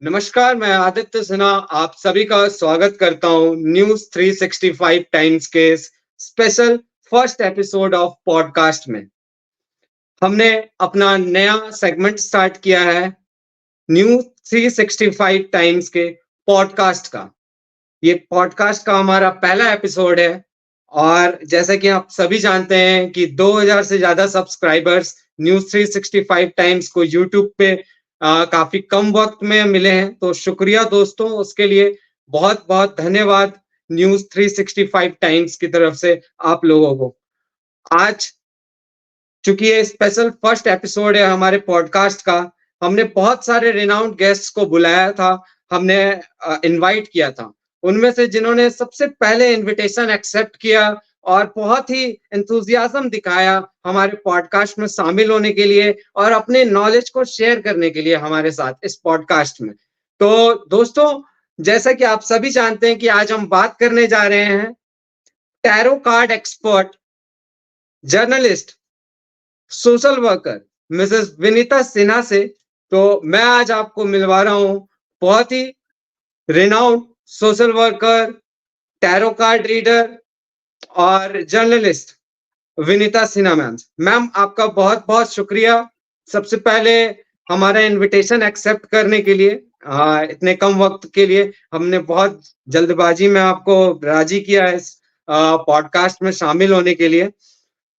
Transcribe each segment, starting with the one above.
नमस्कार, मैं आदित्य सिन्हा आप सभी का स्वागत करता हूँ न्यूज़ 365 टाइम्स के special first episode of podcast में। हमने अपना नया सेगमेंट स्टार्ट किया है न्यूज़ 365 टाइम्स के पॉडकास्ट का। ये पॉडकास्ट का हमारा पहला एपिसोड है और जैसा कि आप सभी जानते हैं कि 2000 से ज़्यादा सब्सक्राइबर्स न्यूज़ 365 टाइम्स को यूट्यूब पे काफ़ी कम वक़्त में मिले हैं। तो शुक्रिया दोस्तों, उसके लिए बहुत-बहुत धन्यवाद न्यूज़ 365 टाइम्स की तरफ से आप लोगों को। आज चूँकि ये स्पेशल फर्स्ट एपिसोड है हमारे पॉडकास्ट का, हमने बहुत सारे रिनाउंड गेस्ट्स को बुलाया था, हमने इनवाइट किया था। उनमें से जिन्होंने सबसे पहले इन्विटेशन एक्सेप्ट किया और बहुत ही एंथुसियाज़्म दिखाया हमारे पॉडकास्ट में शामिल होने के लिए और अपने नॉलेज को शेयर करने के लिए हमारे साथ इस पॉडकास्ट में। तो दोस्तों, जैसा कि आप सभी जानते हैं कि आज हम बात करने जा रहे हैं tarot card expert, journalist, social worker Mrs Vinita Sinha से। तो मैं आज आपको मिलवा रहा हूँ बहुत ही renowned social worker, tarot card reader और journalist Vinita Sinha ma'am. Ma'am, आपका बहुत-बहुत शुक्रिया सबसे पहले हमारा इन्विटेशन एक्सेप्ट करने के लिए। इतने कम वक़्त के लिए हमने बहुत जल्दबाज़ी में आपको राज़ी किया है इस पॉडकास्ट में शामिल होने के लिए।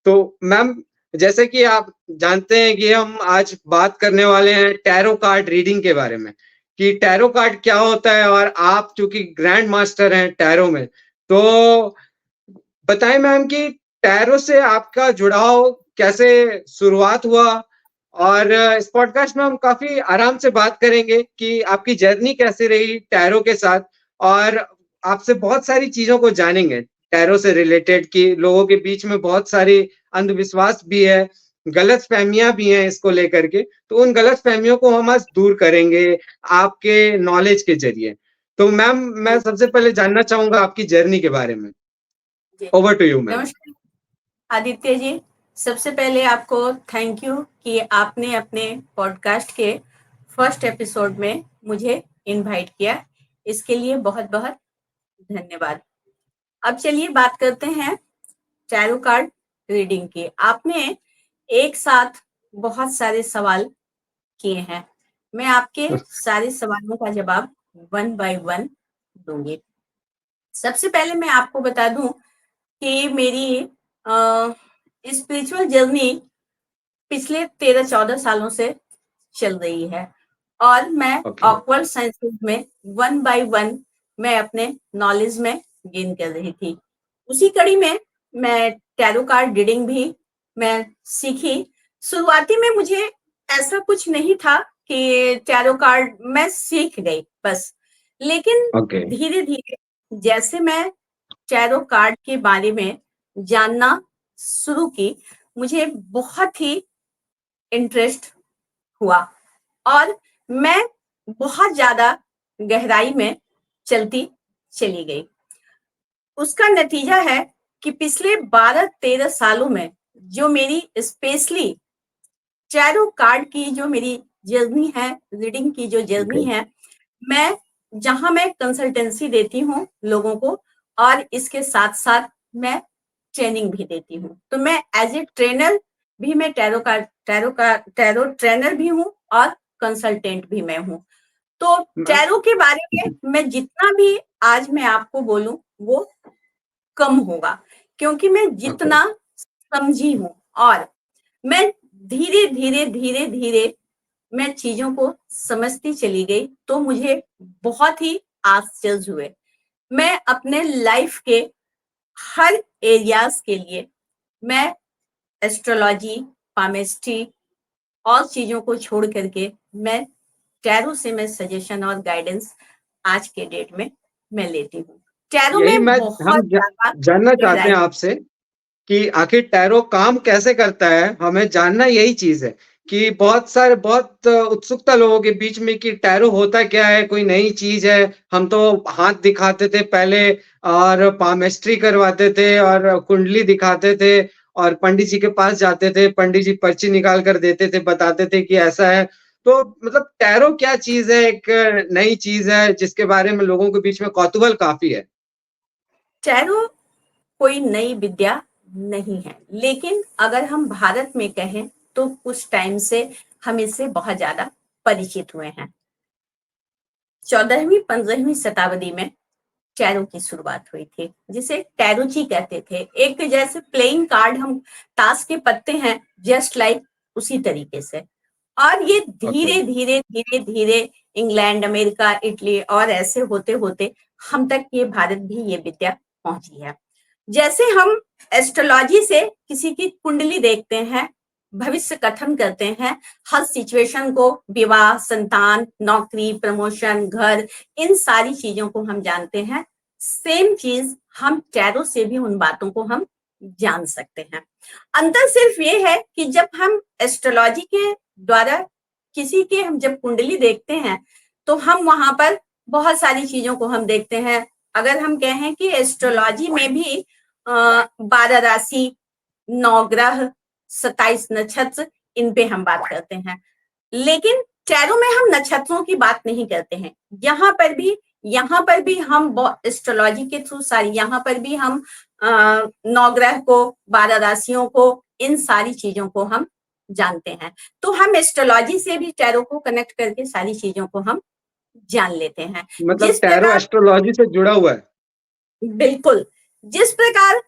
तो मैम, जैसे कि आप जानते हैं कि हम आज बात करने वाले हैं टैरो कार्ड रीडिंग के बारे में, कि टैरो कार्ड क्या होता है और आप चूँकि ग्रैंड मास्टर हैं टैरो में, तो बताएँ मैम कि टैरो से आपका जुड़ाव कैसे शुरुआत हुआ? और इस पॉडकास्ट में हम काफ़ी आराम से बात करेंगे कि आपकी जर्नी कैसी रही टैरो के साथ और आपसे बहुत सारी चीज़ों को जानेंगे टैरो से रिलेटेड कि लोगों के बीच में बहुत सारी अंधविश्वास भी है, गलतफ़हमियाँ भी हैं इसको लेकर के, तो उन गलतफ़हमियों को हम आज दूर करेंगे आपके नॉलेज के ज़रिए। तो मैम, मैं जी, सबसे पहले जानना चाहूँगा आपकी जर्नी के बारे में। जी। Over to you ma'am. नमस्कार आदित्य जी। सबसे पहले आपको थैंक यू कि आपने अपने पॉडकास्ट के फर्स्ट एपिसोड में मुझे इनवाइट किया। इसके लिए बहुत-बहुत धन्यवाद। अब चलिए बात करते हैं टैरो कार्ड रीडिंग की। आपने एक साथ बहुत सारे सवाल किए हैं। मैं आपके सारे सवालों का जवाब वन बाय वन दूँगी। सबसे पहले मैं आपको बता दूँ कि मेरी स्पिरिचुअल जर्नी पिछले 13-14 सालों से चल रही है और मैं ओके, ऑकवर्ड साइंसेस में वन बाय वन मैं अपने नॉलेज में गेन कर रही थी। उसी कड़ी में मैं टैरो कार्ड रीडिंग भी मैं सीखी। शुरुआती में मुझे ऐसा कुछ नहीं था कि टैरो कार्ड मैं सीख गई बस। लेकिन ओके, धीरे-धीरे जैसे मैं टैरो कार्ड के बारे में जानना शुरू की, मुझे बहुत ही इंटरेस्ट हुआ और मैं बहुत ज़्यादा गहराई में चलती चली गई। उसका नतीजा है कि पिछले 12-13 सालों में जो मेरी स्पेशली टैरो कार्ड की जो मेरी जर्नी है, रीडिंग की जो जर्नी ओके, है, मैं जहाँ मैं कंसल्टेंसी देती हूँ लोगों को और इसके साथ-साथ मैं ट्रेनिंग भी देती हूँ। तो मैं एज़ ए ट्रेनर भी मैं टैरो ट्रेनर भी हूँ और कंसल्टेंट भी मैं हूँ। तो मैम, टैरो के बारे में मैं जितना भी आज मैं आपको बोलूँ वो कम होगा, क्योंकि मैं ओके, जितना समझी हूँ और मैं धीरे-धीरे मैं चीज़ों को समझती चली गई, तो मुझे बहुत ही आश्चर्य हुए। मैं अपने लाइफ के हर एरियाज़ के लिए मैं एस्ट्रोलॉजी, पामिस्ट्री और चीज़ों को छोड़ कर के मैं टैरो से मैं सजेशन और गाइडेंस आज के डेट में मैं लेती हूँ। टैरो यही में मैं हम बहुत ज़्यादा जानना चाहते हैं गहराई आपसे कि आखिर टैरो काम कैसे करता है? हमें जानना यही चीज़ है कि बहुत उत्सुकता लोगों के बीच में कि टैरो होता क्या है? कोई नई चीज़ है? हम तो हाथ दिखाते थे पहले और पामेस्ट्री करवाते थे और कुंडली दिखाते थे और पंडित जी के पास जाते थे, पंडित जी पर्ची निकाल कर देते थे, बताते थे कि ऐसा है। तो मतलब टैरो क्या चीज है? एक नई चीज है जिसके बारे में लोगों के बीच में कौतूहल काफी है। टैरो कोई नई विद्या नहीं है, लेकिन अगर हम भारत में कहें तो कुछ टाइम से हम इससे बहुत ज्यादा परिचित हुए हैं। 14वीं-15वीं शताब्दी में टैरो की शुरुआत हुई थी, जिसे टैरोची कहते थे। एक जैसे प्लेइंग कार्ड हम ताश के पत्ते हैं, जस्ट लाइक उसी तरीके से। और ये ओके। धीरे धीरे धीरे धीरे इंग्लैंड, अमेरिका, इटली और ऐसे होते होते हम तक ये भारत भी ये विद्या पहुंची है। जैसे हम एस्ट्रोलॉजी से किसी की कुंडली देखते हैं, भविष्य कथन करते हैं, हर सिचुएशन को, विवाह, संतान, नौकरी, प्रमोशन, घर, इन सारी चीजों को हम जानते हैं। सेम चीज हम टैरो से भी उन बातों को हम जान सकते हैं। अंतर सिर्फ ये है कि जब हम एस्ट्रोलॉजी के द्वारा किसी के हम जब कुंडली देखते हैं तो हम वहां पर बहुत सारी चीजों को हम देखते हैं। अगर हम कहें कि एस्ट्रोलॉजी में भी 12 राशि, 9 ग्रह, 27 नक्षत्र, इन पे हम बात करते हैं, लेकिन टैरो में हम नक्षत्रों की बात नहीं करते हैं। यहाँ पर भी हम एस्ट्रोलॉजी के थ्रू सारी, यहाँ पर भी हम 9 ग्रह को, 12 राशियों को, इन सारी चीजों को हम जानते हैं। तो हम एस्ट्रोलॉजी से भी टैरो को कनेक्ट करके सारी चीजों को हम जान लेते हैं। मतलब जिस टैरो प्रकार, एस्ट्रोलॉजी से जुड़ा हुआ है। बिल्कुल, जिस प्रकार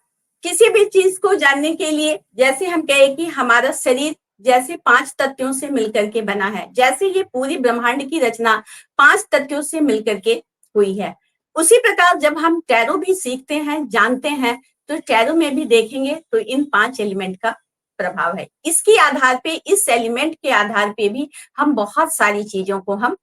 किसी भी चीज को जानने के लिए, जैसे हम कहें कि हमारा शरीर जैसे 5 तत्वों से मिलकर के बना है, जैसे ये पूरी ब्रह्मांड की रचना 5 तत्वों से मिलकर के हुई है, उसी प्रकार जब हम टैरो भी सीखते हैं, जानते हैं, तो टैरो में भी देखेंगे तो इन 5 एलिमेंट का प्रभाव है। इसके आधार पे, इस एलिमेंट के आधार पे भी हम बहुत सारी चीजों को हम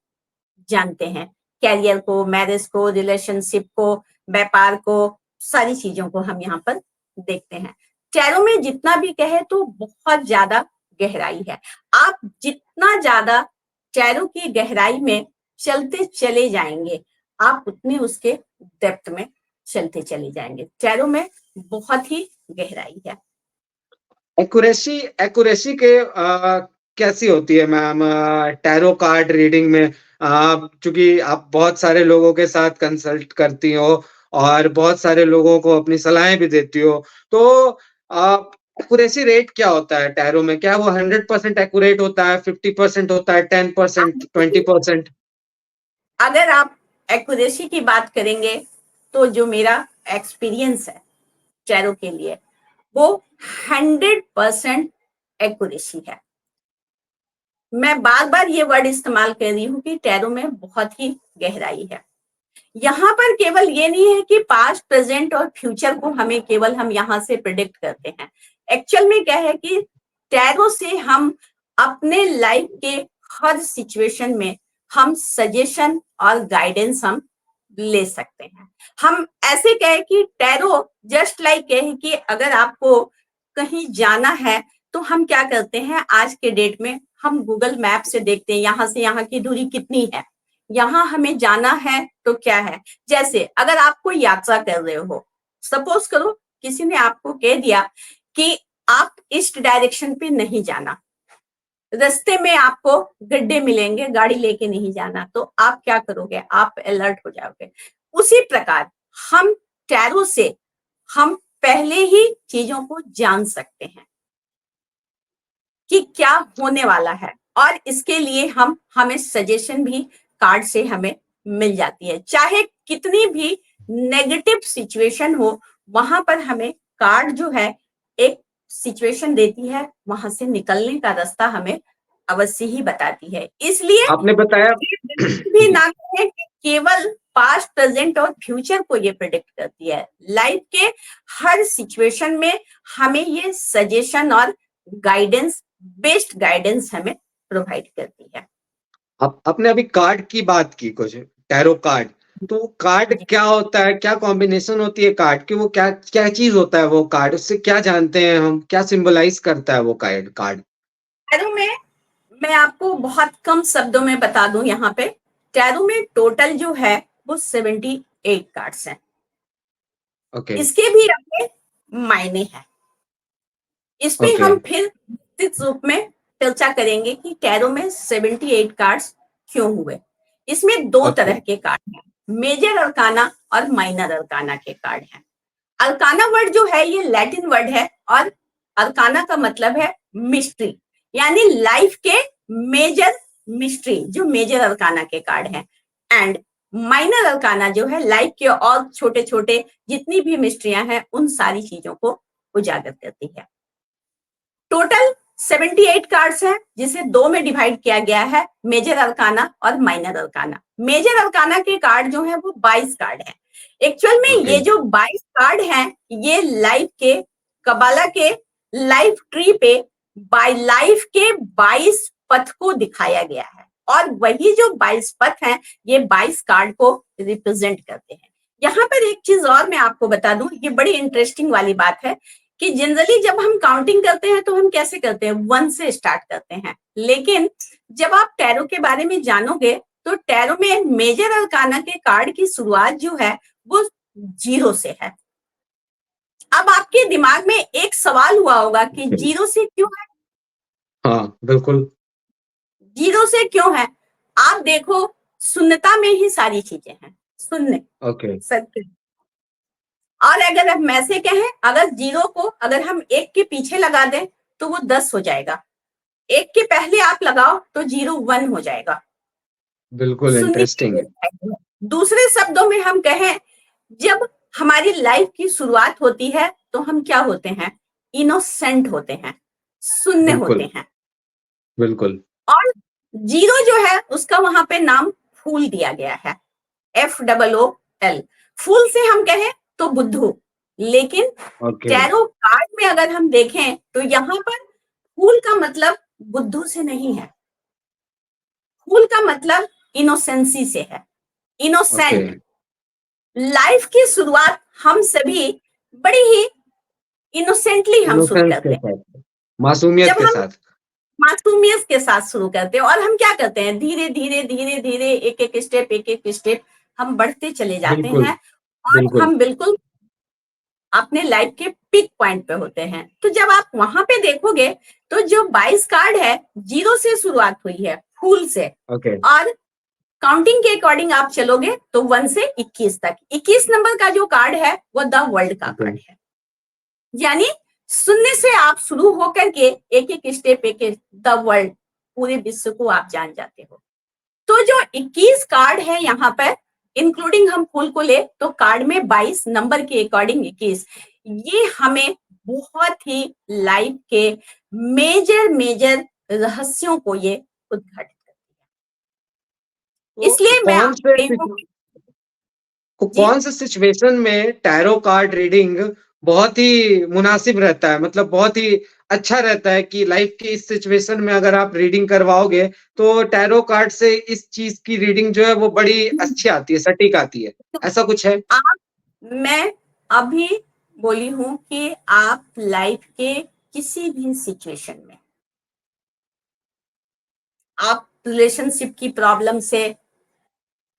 जानते हैं। कैरियर को, मैरिज को, रिलेशनशिप को, व्यापार को, सारी चीजों को हम यहाँ पर देखते हैं। टैरो में जितना भी कहे तो बहुत ज्यादा गहराई है। आप जितना ज्यादा टैरो की गहराई में चलते चले जाएंगे, आप उतने उसके डेप्थ में चलते चले जाएंगे। टैरो में बहुत ही गहराई है। एक्यूरेसी एक्यूरेसी के कैसी होती है मैम टैरो कार्ड रीडिंग में? चूंकि आप बहुत सारे लोगों के साथ कंसल्ट करती हो और बहुत सारे लोगों को अपनी सलाहें भी देती हो, तो एक्यूरेसी रेट क्या होता है टैरो में? क्या वो 100% एक्यूरेट होता है, 50% होता है, 10%, 20%? अगर आप एक्यूरेसी की बात करेंगे तो जो मेरा एक्सपीरियंस है टैरो के लिए, वो 100% एक्यूरेसी है। मैं बार बार ये वर्ड इस्तेमाल कर रही हूँ कि टैरो में बहुत ही गहराई है। यहाँ पर केवल ये नहीं है कि पास्ट, प्रेजेंट और फ्यूचर को हमें केवल हम यहाँ से प्रिडिक्ट करते हैं। एक्चुअल में क्या है कि टैरो से हम अपने लाइफ के हर सिचुएशन में हम सजेशन और गाइडेंस हम ले सकते हैं। हम ऐसे कहें कि टैरो जस्ट लाइक कहें कि अगर आपको कहीं जाना है तो हम क्या करते हैं, आज के डेट में हम गूगल मैप से देखते हैं यहाँ से यहाँ की दूरी कितनी है, यहाँ हमें जाना है तो क्या है। जैसे अगर आप कोई यात्रा कर रहे हो, सपोज करो किसी ने आपको कह दिया कि आप इस डायरेक्शन पे नहीं जाना, रास्ते में आपको गड्ढे मिलेंगे, गाड़ी लेके नहीं जाना, तो आप क्या करोगे? आप अलर्ट हो जाओगे। उसी प्रकार हम टैरो से हम पहले ही चीजों को जान सकते हैं कि क्या होने वाला है, और इसके लिए हमें सजेशन भी कार्ड से हमें मिल जाती है। चाहे कितनी भी नेगेटिव सिचुएशन हो, वहां पर हमें कार्ड जो है एक सिचुएशन देती है, वहां से निकलने का रास्ता हमें अवश्य ही बताती है। इसलिए आपने बताया ये बिल्कुल भी ना कहें कि केवल पास्ट, प्रेजेंट और फ्यूचर को ये प्रिडिक्ट करती है। लाइफ के हर सिचुएशन में हमें ये सजेशन और गाइडेंस, बेस्ट गाइडेंस हमें प्रोवाइड करती है। आपने अभी कार्ड की बात की, कुछ टैरो कार्ड, तो कार्ड जी। क्या होता है? क्या कॉम्बिनेशन होती है कार्ड की? वो क्या क्या चीज होता है वो कार्ड? उससे क्या जानते हैं हम? क्या सिंबलाइज करता है वो कार्ड? टैरो में मैं आपको बहुत कम शब्दों में बता दूं, यहाँ पे टैरो में टोटल जो है वो 78 कार्ड्स हैं। ओके। इसके भी अपने मायने हैं। इसमें ओके। हम फिर विस्तृत रूप में चर्चा करेंगे कि टैरो में 78 कार्ड्स क्यों हुए। इसमें दो तरह के कार्ड हैं, मेजर अरकाना और माइनर अरकाना के कार्ड हैं। अरकाना वर्ड जो है ये लैटिन वर्ड है और अरकाना का मतलब है मिस्ट्री, यानी लाइफ के मेजर मिस्ट्री, जो मेजर अरकाना के कार्ड हैं। एंड माइनर अरकाना जो है लाइफ के और छोटे छोटे जितनी भी मिस्ट्रियां हैं उन सारी चीजों को उजागर करती है। टोटल 78 कार्ड्स हैं, जिसे दो में डिवाइड किया गया है, मेजर अरकाना और माइनर अरकाना। मेजर अरकाना के कार्ड जो है वो 22 कार्ड हैं। एक्चुअल में ये जो 22 कार्ड हैं ये लाइफ के कबाला के लाइफ ट्री पे बाय लाइफ के 22 पथ को दिखाया गया है, और वही जो 22 पथ हैं ये 22 कार्ड को रिप्रेजेंट करते हैं। यहाँ पर एक चीज और मैं आपको बता दूं, ये बड़ी इंटरेस्टिंग वाली बात है कि जनरली जब हम काउंटिंग करते हैं तो हम कैसे करते हैं, 1 से स्टार्ट करते हैं, लेकिन जब आप टैरो के बारे में जानोगे तो टैरो में मेजर अरकाना के कार्ड की शुरुआत जो है वो 0 से है। अब आपके दिमाग में एक सवाल हुआ होगा कि 0 से क्यों है? हाँ बिल्कुल, 0 से क्यों है? आप देखो, शून्यता में ही सारी चीजें हैं, शून्य, सत्य। और अगर हम ऐसे कहें, अगर 0 को अगर हम 1 के पीछे लगा दें तो वो 10 हो जाएगा, 1 के पहले आप लगाओ तो 0 1 हो जाएगा, बिल्कुल इंटरेस्टिंग है। दूसरे शब्दों में हम कहें, जब हमारी लाइफ की शुरुआत होती है तो हम क्या होते हैं, इनोसेंट होते हैं, शून्य होते हैं। बिल्कुल। और 0 जो है उसका वहां पे नाम फूल दिया गया है, FOOL। फूल से हम कहें तो बुद्धू, लेकिन टैरो कार्ड में अगर हम देखें तो यहाँ पर फूल का मतलब बुद्धू से नहीं है, फूल का मतलब इनोसेंसी से है, इनोसेंट। लाइफ की शुरुआत हम सभी बड़ी ही इनोसेंटली हम शुरू करते हैं, मासूमियत के साथ, मासूमियत के साथ शुरू करते हैं। और हम क्या करते हैं, धीरे धीरे धीरे धीरे एक एक स्टेप हम बढ़ते चले जाते हैं, और हम बिल्कुल अपने लाइफ के पीक पॉइंट पे होते हैं। तो जब आप वहां पे देखोगे तो जो 22 कार्ड है 0 से शुरुआत हुई है, फूल से, और काउंटिंग के अकॉर्डिंग आप चलोगे तो 1 से 21 तक, 21 नंबर का जो कार्ड है वो द वर्ल्ड का कार्ड है, यानी शून्य से आप शुरू होकर के एक एक स्टेप एक द वर्ल्ड, पूरे विश्व को आप जान जाते हो। तो जो 21 कार्ड है यहाँ पर, इंक्लूडिंग हम फूल को ले तो कार्ड में 22 नंबर के अकॉर्डिंग 21, ये हमें बहुत ही लाइफ के मेजर रहस्यों को ये उद्घाटित करती है। इसलिए मैं कौन से सिचुएशन में टैरो कार्ड रीडिंग बहुत ही मुनासिब रहता है, मतलब बहुत ही अच्छा रहता है कि लाइफ की इस सिचुएशन में अगर आप रीडिंग करवाओगे तो टैरो कार्ड से इस चीज की रीडिंग जो है वो बड़ी अच्छी आती है, सटीक आती है, ऐसा कुछ है? मैं अभी बोली हूं कि आप लाइफ के किसी भी सिचुएशन में, आप रिलेशनशिप की प्रॉब्लम से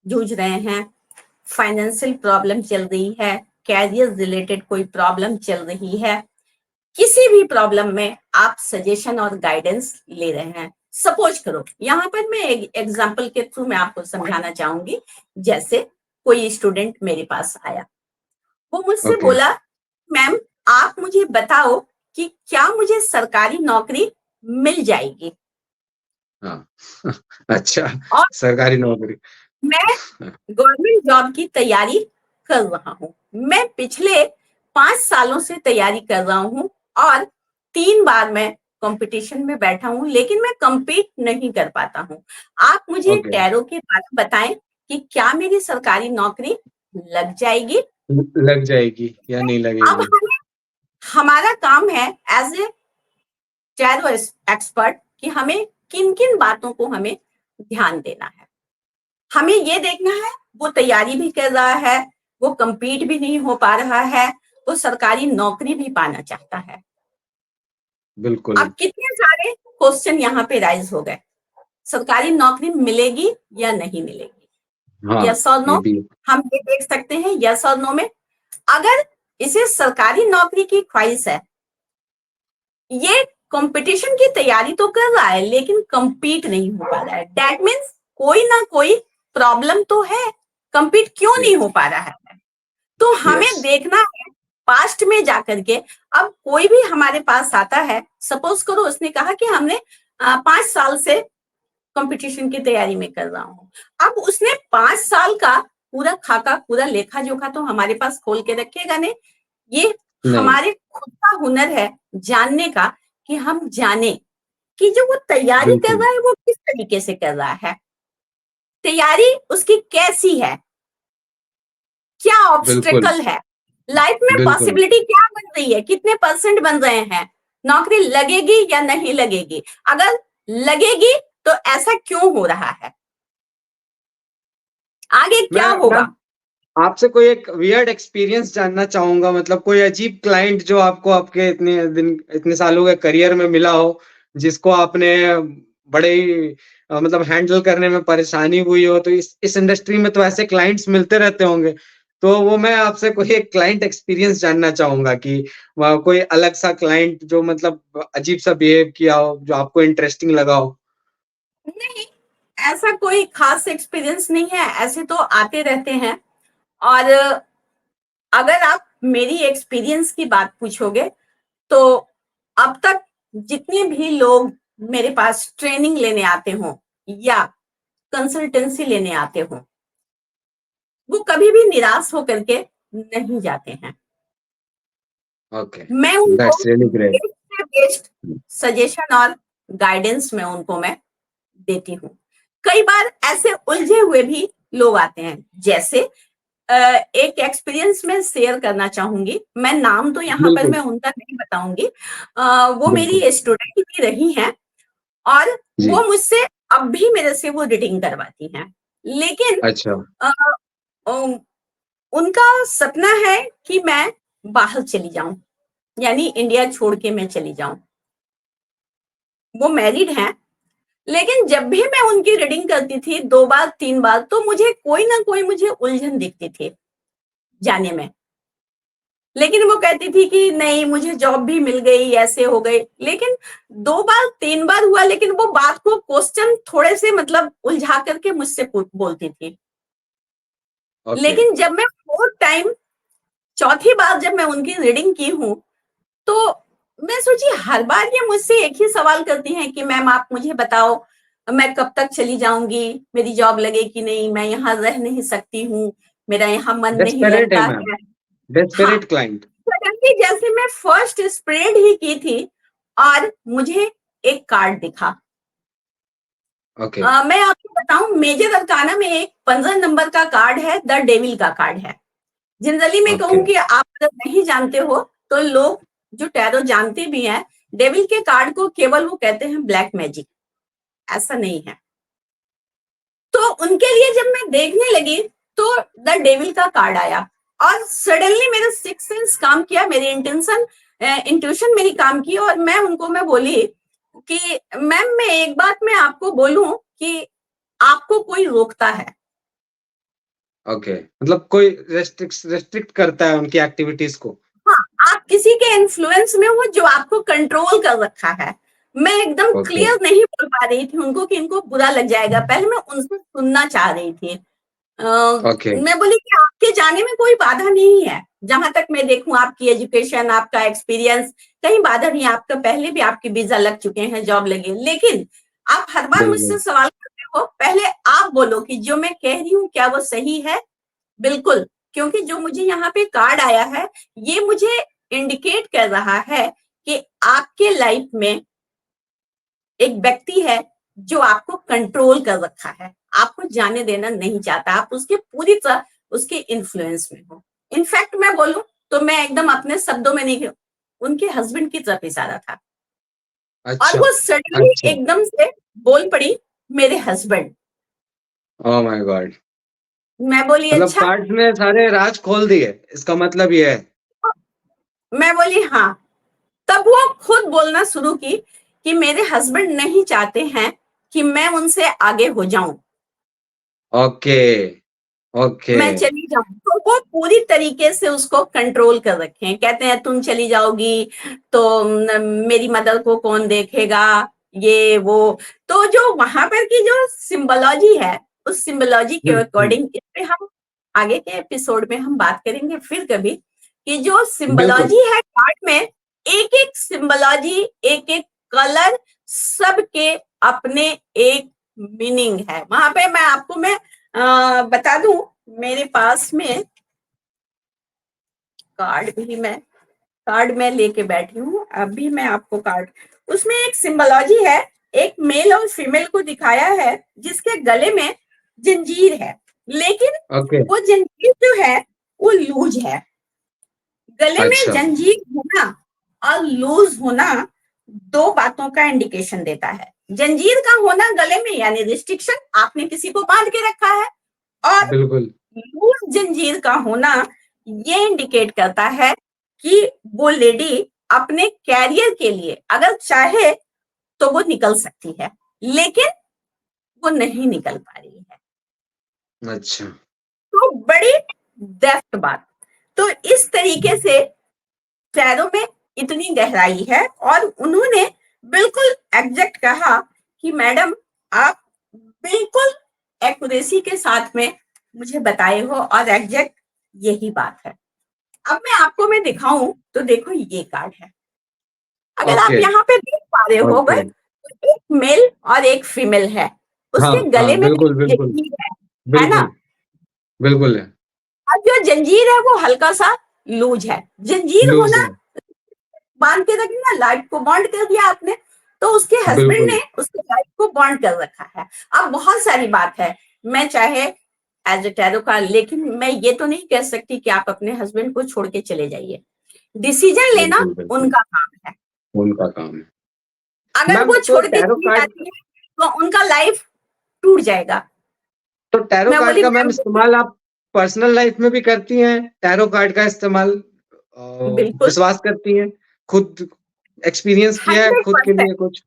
जूझ रहे हैं, फाइनेंशियल प्रॉब्लम चल रही है, कैरियर रिलेटेड कोई प्रॉब्लम चल रही है, किसी भी प्रॉब्लम में आप सजेशन और गाइडेंस ले रहे हैं। सपोज करो, यहाँ पर मैं एक एग्जांपल के थ्रू मैं आपको समझाना चाहूंगी। जैसे कोई स्टूडेंट मेरे पास आया, वो मुझसे बोला, मैम आप मुझे बताओ कि क्या मुझे सरकारी नौकरी मिल जाएगी? हाँ। अच्छा, और सरकारी नौकरी, मैं गवर्नमेंट जॉब की तैयारी कर रहा हूँ, मैं पिछले 5 सालों से तैयारी कर रहा हूँ, और 3 बार मैं कंपटीशन में बैठा हूँ, लेकिन मैं compete नहीं कर पाता हूँ। आप मुझे टैरो के बारे में बताएं कि क्या मेरी सरकारी नौकरी लग जाएगी या नहीं लगेगी? अब हमारा काम है एज ए टैरो एक्सपर्ट कि हमें किन किन बातों को हमें ध्यान देना है। हमें ये देखना है वो तैयारी भी कर रहा है, वो compete भी नहीं हो पा रहा है, वो सरकारी नौकरी भी पाना चाहता है। बिल्कुल। अब कितने सारे क्वेश्चन यहाँ पे राइज हो गए, सरकारी नौकरी मिलेगी या नहीं मिलेगी? हाँ, यस और नो, हम ये देख सकते हैं यस और नो में। अगर इसे सरकारी नौकरी की ख्वाहिश है, ये कंपटीशन की तैयारी तो कर रहा है लेकिन compete नहीं हो पा रहा है। That means कोई ना कोई प्रॉब्लम तो है, compete क्यों नहीं हो यस, पा रहा है। तो यस, हमें देखना है पास्ट में जाकर के। अब कोई भी हमारे पास आता है, सपोज करो उसने कहा कि हमने 5 साल से कंपटीशन की तैयारी में कर रहा हूँ। अब उसने 5 साल का पूरा खाका, पूरा लेखा जोखा तो हमारे पास खोल के रखेगा नहीं। ये नहीं, हमारे खुद का हुनर है जानने का, कि हम जाने कि जो वो तैयारी कर बिल्कुल, रहा है वो किस तरीके से कर रहा है, तैयारी उसकी कैसी है, क्या बिल्कुल, ऑब्स्टेकल है, लाइफ में बिल्कुल। पॉसिबिलिटी क्या बन रही है, कितने परसेंट बन रहे हैं, नौकरी लगेगी या नहीं लगेगी, अगर लगेगी तो ऐसा क्यों हो रहा है, आगे क्या मैं होगा। आपसे कोई एक वियर्ड एक्सपीरियंस जानना चाहूँगा, मतलब कोई अजीब क्लाइंट जो आपको आपके इतने सालों के करियर में मिला हो, जिसको आपने बड़े ही मतलब हैंडल करने में परेशानी हुई हो, तो इस इंडस्ट्री में तो ऐसे क्लाइंट्स मिलते रहते होंगे। तो वो मैं आपसे कोई एक क्लाइंट एक्सपीरियंस जानना चाहूँगा कि कोई अलग-सा क्लाइंट जो मतलब अजीब-सा बिहेव किया हो, जो आपको इंटरेस्टिंग लगा हो? नहीं, ऐसा कोई खास एक्सपीरियंस नहीं है, ऐसे तो आते रहते हैं। और अगर आप मेरी एक्सपीरियंस की बात पूछोगे तो अब तक जितने भी लोग मेरे पास ट्रेनिंग लेने आते हों या कंसल्टेंसी लेने आते हों, वो कभी भी निराश होकर के नहीं जाते हैं। ओके, मैं उनको दैट्स रियली ग्रेट। बेस्ट से बेस्ट सजेशन और गाइडेंस में उनको मैं देती हूँ। कई बार ऐसे उलझे हुए भी लोग आते हैं, जैसे एक एक्सपीरियंस मैं शेयर करना चाहूंगी। मैं नाम तो यहाँ पर बिल्कुल, मैं उनका नहीं बताऊंगी। वो बिल्कुल। मेरी स्टूडेंट भी रही हैं और वो जी, मुझसे अब भी मेरे से वो रीडिंग करवाती हैं। लेकिन अच्छा, अ, अ, उनका सपना है कि मैं बाहर चली जाऊं, यानी इंडिया छोड़ के मैं चली जाऊं। वो मैरिड हैं, लेकिन जब भी मैं उनकी रीडिंग करती थी 2 बार 3 बार, तो मुझे कोई ना कोई मुझे उलझन दिखती थी जाने में। लेकिन वो कहती थी कि नहीं मुझे जॉब भी मिल गई, ऐसे हो गई। लेकिन 2 बार 3 बार हुआ, लेकिन वो बात को क्वेश्चन थोड़े से मतलब उलझा करके मुझसे बोलती थी। ओके, लेकिन जब मैं 4th टाइम, चौथी बार जब मैं उनकी रीडिंग की हूँ, तो मैं सोची हर बार ये मुझसे एक ही सवाल करती हैं कि मैम आप मुझे बताओ, मैं कब तक चली जाऊंगी, मेरी जॉब लगे कि नहीं, मैं यहाँ रह नहीं सकती हूँ, मेरा यहाँ मन नहीं डेस्परेट है लगता मैम, है। हाँ, डेस्परेट क्लाइंट। सडनली जैसे मैं फर्स्ट स्प्रेड ही की थी और मुझे एक कार्ड दिखा। ओके, मैं आपको बताऊं, मेजर अरकाना में एक 15 नंबर का कार्ड है, द डेविल का कार्ड है। जनरली मैं ओके, कहूँ कि आप अगर नहीं जानते हो तो लोग जो टैरो जानते भी हैं, डेविल के कार्ड को केवल वो कहते हैं ब्लैक मैजिक, ऐसा नहीं है। तो उनके लिए जब मैं देखने लगी तो द डेविल का कार्ड आया और सडनली मेरा सिक्स सेंस काम किया, मेरी इंट्यूशन मेरी काम की, और मैं बोली कि मैम मैं एक बात मैं आपको बोलूं कि आपको कोई रोकता है। ओके, मतलब कोई रेस्ट्रिक्ट करता है उनकी एक्टिविटीज को। हाँ, आप किसी के इन्फ्लुएंस में हो जो आपको कंट्रोल कर रखा है। मैं एकदम ओके, क्लियर नहीं बोल पा रही थी उनको कि इनको बुरा लग जाएगा, पहले मैं उनसे सुनना चाह रही थी। ओके, मैं बोली कि आपके जाने में कोई बाधा नहीं है, जहां तक मैं देखूं आपकी एजुकेशन, आपका एक्सपीरियंस, कहीं बाधा नहीं है, आपका पहले भी आपके वीजा लग चुके हैं, जॉब लगे। लेकिन आप हर बार मुझसे बिल्कुल, सवाल करते हो, पहले आप बोलो कि जो मैं कह रही हूँ क्या वो सही है। बिल्कुल, क्योंकि जो मुझे यहाँ पे कार्ड आया है, ये मुझे इंडिकेट कर रहा है कि आपके लाइफ में एक व्यक्ति है जो आपको कंट्रोल कर रखा है, आपको जाने देना नहीं चाहता, आप उसके पूरी तरह उसके इन्फ्लुएंस में हो। इनफैक्ट मैं बोलूं तो मैं एकदम अपने शब्दों में नहीं, उनके हस्बैंड की तरफ इशारा था। और अच्छा, वो सडनली अच्छा, एकदम से बोल पड़ी मेरे हस्बैंड। Oh my God. मैं बोली मतलब अच्छा। कार्ड्स ने सारे राज खोल दिए, इसका मतलब ये है। मैं बोली हाँ। तब वो खुद बोलना शुरू की कि मेरे हस्बैंड नहीं चाहते हैं कि मैं उनसे आगे हो जाऊं। Okay, okay. मैं चली जाऊं, तो वो पूरी तरीके से उसको कंट्रोल कर रखे हैं। कहते हैं तुम चली जाओगी तो मेरी मदर को कौन देखेगा, ये वो। तो जो वहां पर की जो सिंबोलॉजी है, उस सिंबोलॉजी के अकॉर्डिंग इस पे हम आगे के एपिसोड में हम बात करेंगे फिर कभी, कि जो बिल्कुल। सिंबोलॉजी है कार्ड में, एक एक सिंबोलॉजी, एक एक कलर, सबके अपने एक मीनिंग है। वहां पे मैं आपको बता दूं, मेरे पास में कार्ड में लेके बैठी हूँ अभी। मैं आपको कार्ड, उसमें एक सिंबोलॉजी है, एक मेल और फीमेल को दिखाया है जिसके गले में जंजीर है, लेकिन ओके। वो जंजीर जो है वो लूज है। गले में अच्छा। जंजीर होना और लूज होना दो बातों का इंडिकेशन देता है। जंजीर का होना गले में यानी रिस्ट्रिक्शन, आपने किसी को बांध के रखा है, और बिल्कुल। लूज जंजीर का होना ये इंडिकेट करता है कि वो लेडी अपने कैरियर के लिए अगर चाहे तो वो निकल सकती है, लेकिन वो नहीं निकल पा रही है। अच्छा। तो बड़ी डेप्थ बात। तो इस तरीके से पैरों में इतनी गहराई है, और उन्होंने बिल्कुल एग्जैक्ट कहा कि मैडम आप बिल्कुल एक्यूरेसी के साथ में मुझे बताए हो, और एग्जैक्ट यही बात है। अब मैं दिखाऊं तो देखो ये कार्ड है, अगर आप ओके। यहाँ पे देख पा रहे हो ओके। तो एक मेल और एक फीमेल है, हाँ उसके हाँ, गले में बिल्कुल बिल्कुल। जंजीर है ना। बिल्कुल। बिल्कुल है। अब जो जंजीर है वो हल्का सा लूज है। जंजीर लूज होना है। बांध के रखी ना, लाइफ को बॉन्ड कर दिया आपने, तो उसके हस्बैंड बिल्कुल। ने उसके लाइफ को बॉन्ड कर रखा है। अब बहुत सारी बात है, मैं चाहे एज ए टैरो कार्ड, लेकिन मैं ये तो नहीं कह सकती कि आप अपने हस्बैंड को छोड़ के चले जाइए। डिसीजन लेना बिल्कुल। बिल्कुल। उनका काम है। उनका काम है। अगर मैम वो तो छोड़ के टैरो चली कार्ड, जाती है तो उनका लाइफ टूट जाएगा। तो टैरो मैं कार्ड बोली का मैम मैम इस्तेमाल आप पर्सनल लाइफ में भी करती हैं? टैरो कार्ड का इस्तेमाल बिल्कुल विश्वास करती हैं? खुद एक्सपीरियंस किया है हंड्रेड खुद के परसेंट लिए कुछ?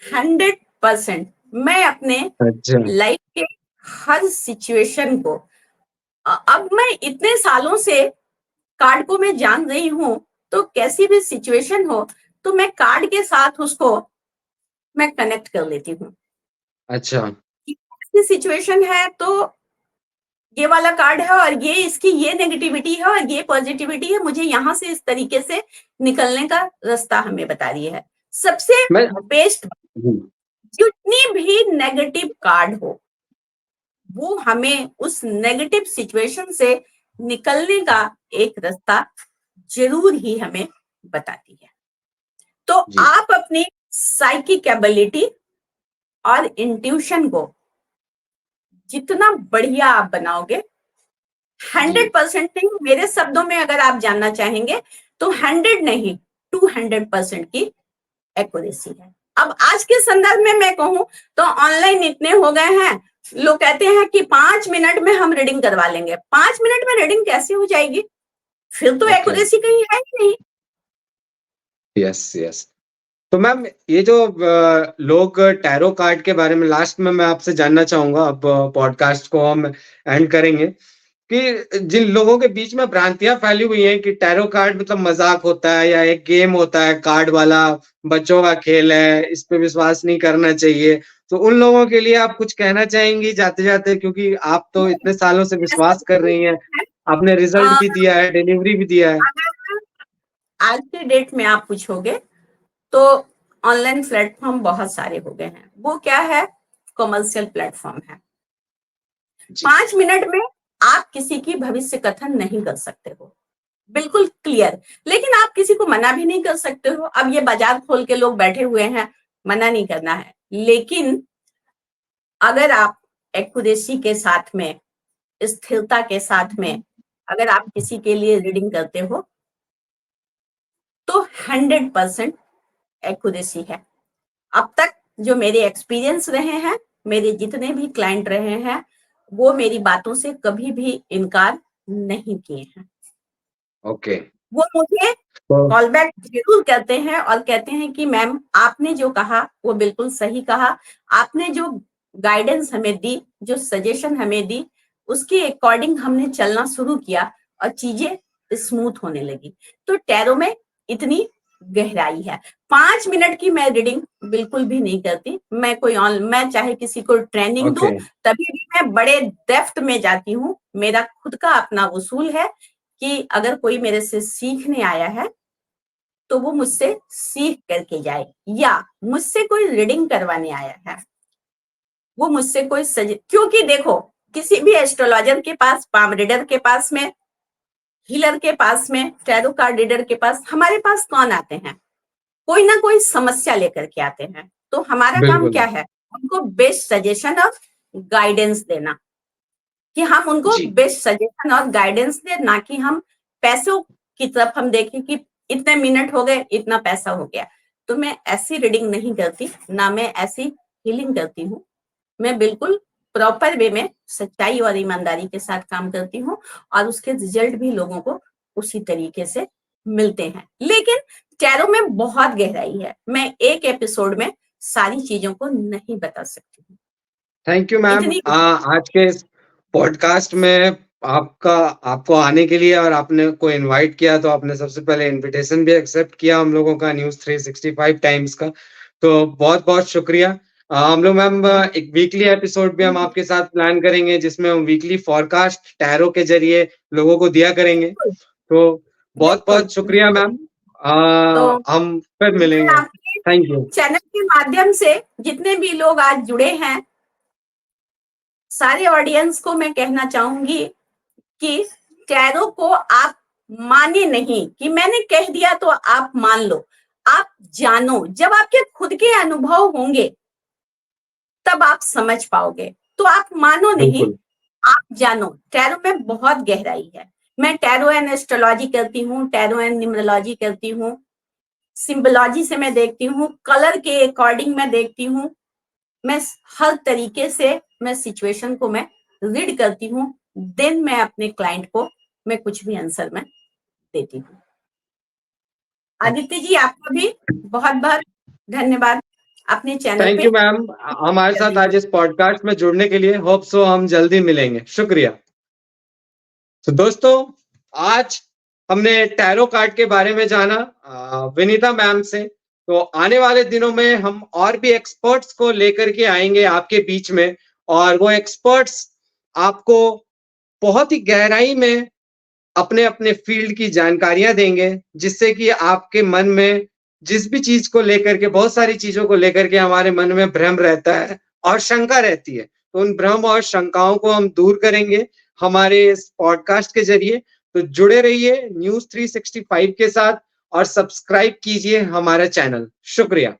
100% मैं अपने अच्छा। लाइफ के हर सिचुएशन को, अब मैं इतने सालों से कार्ड को मैं जान रही हूं, तो कैसी भी सिचुएशन हो तो मैं कार्ड के साथ उसको मैं कनेक्ट कर लेती हूँ। अच्छा। ऐसी सिचुएशन है तो ये वाला कार्ड है, और ये इसकी ये नेगेटिविटी है और ये पॉजिटिविटी है, मुझे यहाँ से इस तरीके से निकलने का रास्ता हमें बता रही है। सबसे मैं बेस्ट, हम्म, जितनी भी नेगेटिव कार्ड हो वो हमें उस नेगेटिव सिचुएशन से निकलने का एक रास्ता जरूर ही हमें बताती है। तो जी आप अपनी साइकिक एबिलिटी और इंट्यूशन को जितना बढ़िया आप बनाओगे, जी। 100% नहीं, मेरे शब्दों में अगर आप जानना चाहेंगे तो 100 नहीं, 200% की एक्यूरेसी है। अब आज के संदर्भ में मैं कहूं तो ऑनलाइन इतने हो गए हैं, लोग कहते हैं कि 5 मिनट में हम रीडिंग करवा लेंगे। 5 मिनट में रीडिंग कैसे हो जाएगी? फिर तो ओके। एक्यूरेसी कहीं है ही नहीं। Yes yes. तो मैम ये जो लोग टैरो कार्ड के बारे में लास्ट में मैं आपसे जानना चाहूंगा, अब पॉडकास्ट को हम एंड करेंगे, कि जिन लोगों के बीच में भ्रांतियां फैली हुई हैं कि टैरो कार्ड मतलब मजाक होता है या एक गेम होता है कार्ड वाला, बच्चों का खेल है, इस पे विश्वास नहीं करना चाहिए, तो उन लोगों के लिए आप कुछ कहना चाहेंगी जाते जाते? क्योंकि आप तो इतने सालों से ऐसा विश्वास कर कुछ रही नहीं हैं, है। आपने रिजल्ट भी दिया है, डिलीवरी भी दिया है। अगर आज के डेट में आप पूछोगे तो ऑनलाइन प्लेटफॉर्म बहुत सारे हो गए हैं। वो क्या है? कमर्शियल प्लेटफॉर्म है। जी। 5 मिनट में आप किसी की भविष्य कथन नहीं कर सकते हो, बिल्कुल क्लियर। लेकिन आप किसी को मना भी नहीं कर सकते हो। अब ये बाजार खोल के लोग बैठे हुए हैं, मना नहीं करना है, लेकिन अगर आप एक्यूरेसी के साथ में, स्थिरता के साथ में अगर आप किसी के लिए रीडिंग करते हो तो 100% एक्यूरेसी है। अब तक जो मेरे एक्सपीरियंस रहे हैं, मेरे जितने भी क्लाइंट रहे हैं, वो मेरी बातों से कभी भी इनकार नहीं किए हैं। ओके। वो मुझे तो कॉल बैक जरूर करते हैं और कहते हैं कि मैम आपने जो कहा वो बिल्कुल सही कहा, आपने जो गाइडेंस हमें दी, जो सजेशन हमें दी, उसके अकॉर्डिंग हमने चलना शुरू किया और चीजें स्मूथ होने लगी। तो टैरो में इतनी गहराई है। 5 मिनट की मैं रीडिंग बिल्कुल भी नहीं करती। मैं चाहे किसी को ट्रेनिंग दूं, ओके, तभी भी मैं बड़े डेप्थ में जाती हूँ। मेरा खुद का अपना उसूल है कि अगर कोई मेरे से सीखने आया है तो वो मुझसे सीख करके जाए, या मुझसे कोई रीडिंग करवाने आया है वो मुझसे कोई क्योंकि देखो, किसी भी एस्ट्रोलॉजर के पास, पाम रीडर के पास में, हीलर के पास में, टैरो कार्ड रीडर के पास, हमारे पास कौन आते हैं? कोई ना कोई समस्या लेकर के आते हैं। तो हमारा काम बिल्कुल। क्या है? उनको बेस्ट सजेशन और गाइडेंस देना, कि हम उनको जी, बेस्ट सजेशन और गाइडेंस दे, ना कि हम पैसों की तरफ हम देखें कि इतने मिनट हो गए, इतना पैसा हो गया। तो मैं ऐसी रीडिंग नहीं करती, ना मैं ऐसी हीलिंग करती हूँ। मैं बिल्कुल प्रॉपर वे में सच्चाई और ईमानदारी के साथ काम करती हूँ, और उसके रिजल्ट भी लोगों को उसी तरीके से मिलते हैं। लेकिन टैरो में बहुत गहराई है, मैं एक एपिसोड में सारी चीजों को नहीं बता सकती हूँ। Thank you ma'am. इतनी आज के इस पॉडकास्ट में आपका आपको आने के लिए और आपने को इनवाइट किया, तो आपने सबसे पहले इनविटेशन भी एक्सेप्ट किया हम लोगों का न्यूज़ 365 टाइम्स का, तो बहुत-बहुत शुक्रिया। हम लोग मैम एक वीकली एपिसोड भी हम आपके साथ प्लान करेंगे, जिसमें हम वीकली फोरकास्ट टैरो के ज़रिए लोगों को दिया करेंगे। तो बिल्कुल बहुत-बहुत शुक्रिया बिल्कुल। मैम। तो हम फिर मैं मिलेंगे। आपके थैंक यू। चैनल के माध्यम से जितने भी लोग आज जुड़े हैं, सारे ऑडियंस को मैं कहना चाहूंगी कि टैरो को आप माने नहीं कि मैंने कह दिया तो आप मान लो। आप जानो, जब आपके खुद के अनुभव होंगे तब आप समझ पाओगे। तो आप मानो नहीं, बिल्कुल। आप जानो। टैरो में बहुत गहराई है। मैं टैरो एंड एस्ट्रोलॉजी करती हूँ, टैरो एंड न्यूमरोलॉजी करती हूँ, सिंबोलॉजी से मैं देखती हूँ, कलर के अकॉर्डिंग मैं देखती हूँ। मैं हर तरीके से मैं सिचुएशन को मैं रीड करती हूँ। देन मैं अपने क्लाइंट को मैं कुछ भी आंसर मैं देती हूँ। आदित्य जी, आपका भी बहुत बहुत धन्यवाद अपने चैनल थैंक पे यू मैम, हमारे कर साथ दीजिए। आज इस पॉडकास्ट में जुड़ने के लिए। होप सो हम जल्दी मिलेंगे। शुक्रिया। तो दोस्तों, आज हमने टैरो कार्ड के बारे में जाना विनीता मैम से। तो आने वाले दिनों में हम और भी एक्सपर्ट्स को लेकर के आएंगे आपके बीच में, और वो एक्सपर्ट्स आपको बहुत ही गहराई में अपने-अपने फ़ील्ड की जानकारियाँ देंगे, जिससे कि आपके मन में जिस भी चीज़ को लेकर के, बहुत सारी चीज़ों को लेकर के हमारे मन में भ्रम रहता है और शंका रहती है। तो उन भ्रम और शंकाओं को हम दूर करेंगे हमारे इस पॉडकास्ट के ज़रिए। तो जुड़े रहिए न्यूज़ 365 के साथ और सब्सक्राइब कीजिए हमारा चैनल। शुक्रिया।